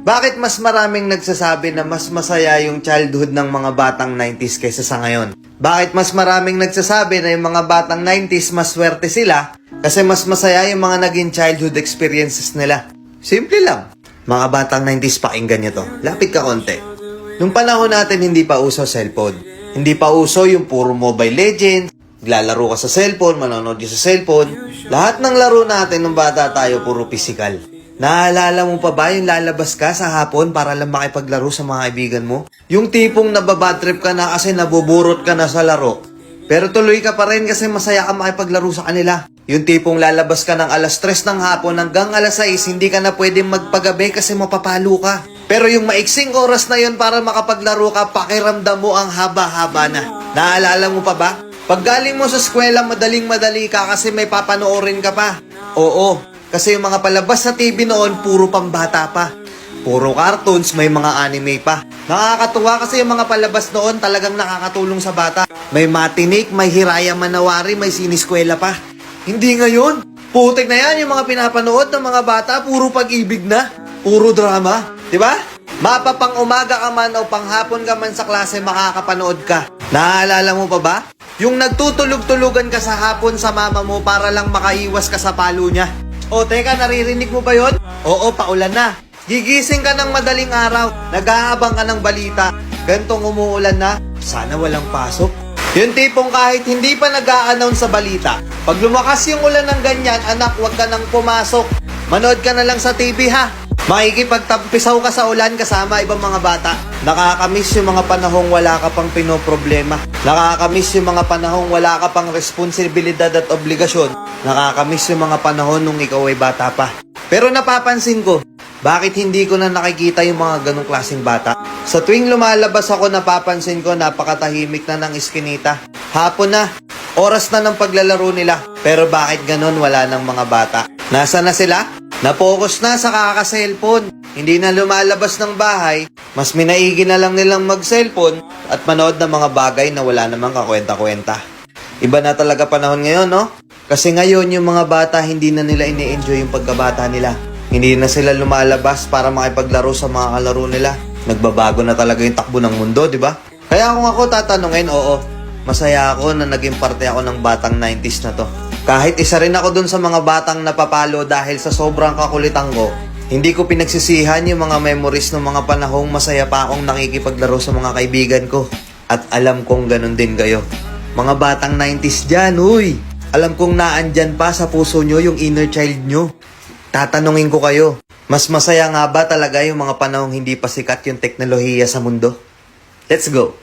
Bakit mas maraming nagsasabi na mas masaya yung childhood ng mga batang 90s kaysa sa ngayon? Bakit mas maraming nagsasabi na yung mga batang 90s mas swerte sila kasi mas masaya yung mga naging childhood experiences nila? Simple lang. Mga batang 90s, pakinggan nyo to. Lapit ka konti. Nung panahon natin, hindi pa uso cellphone. Hindi pa uso yung puro Mobile Legends, naglalaro ka sa cellphone, manonood ka sa cellphone. Lahat ng laro natin nung bata tayo, puro physical. Naalala mo pa ba yung lalabas ka sa hapon para lang makipaglaro sa mga kaibigan mo? Yung tipong nababadtrip ka na kasi nabuburot ka na sa laro. Pero tuloy ka pa rin kasi masaya ka makipaglaro sa kanila. Yung tipong lalabas ka ng alas 3 ng hapon hanggang alas 6, hindi ka na pwedeng magpagabi kasi mapapalo ka. Pero yung maiksing oras na yon para makapaglaro ka, pakiramdam mo ang haba-haba na. Naalala mo pa ba? Pag galing mo sa eskwela, madaling-madali ka kasi may papanoorin ka pa. Oo. Kasi yung mga palabas sa TV noon, puro pambata pa. Puro cartoons, may mga anime pa. Nakakatuwa kasi yung mga palabas noon talagang nakakatulong sa bata. May Matinik, may Hiraya Manawari, may Siniskwela pa. Hindi ngayon. Putik na yan yung mga pinapanood ng mga bata, puro pag-ibig na. Puro drama. Diba? Mapapang umaga ka man o panghapon ka man sa klase, makakapanood ka. Naalala mo pa ba? Yung nagtutulog-tulugan ka sa hapon sa mama mo para lang makaiwas ka sa palo niya. O teka, naririnig mo ba yon? Oo, paulan na. Gigising ka ng madaling araw, nag-aabang ka ng balita. Gantong umuulan na, sana walang pasok. Yung tipong kahit hindi pa nag-a-announce sa balita, pag lumakas yung ulan ng ganyan, anak, huwag ka nang pumasok. Manood ka na lang sa TV ha. Makikipagtampisaw ka sa ulan kasama ibang mga bata. Nakakamiss yung mga panahong wala ka pang pinoproblema. Nakakamiss yung mga panahong wala ka pang responsibilidad at obligasyon. Nakakamiss yung mga panahon nung ikaw ay bata pa. Pero napapansin ko, bakit hindi ko na nakikita yung mga ganong klaseng bata? Sa tuwing lumalabas ako, napapansin ko napakatahimik na ng iskinita. Hapon na, oras na ng paglalaro nila. Pero bakit ganon wala ng mga bata? Nasa na sila? Na-focus na sa kaka-cellphone. Hindi na lumalabas ng bahay. Mas minaigi na lang nilang mag-cellphone at manood ng mga bagay na wala namang kakwenta-kwenta. Iba na talaga panahon ngayon, no? Kasi ngayon yung mga bata hindi na nila ini-enjoy yung pagkabata nila. Hindi na sila lumalabas para makipaglaro sa mga kalaro nila. Nagbabago na talaga yung takbo ng mundo, di ba? Kaya kung ako tatanungin, oo, masaya ako na naging parte ako ng batang 90s na to. Kahit isa rin ako dun sa mga batang napapalo dahil sa sobrang kakulitan ko, hindi ko pinagsisihan yung mga memories ng mga panahong masaya pa akong nakikipaglaro sa mga kaibigan ko. At alam kong ganun din kayo. Mga batang 90s dyan, huy! Alam kong naandyan pa sa puso nyo yung inner child nyo. Tatanungin ko kayo, mas masaya nga ba talaga yung mga panahong hindi pa sikat yung teknolohiya sa mundo? Let's go!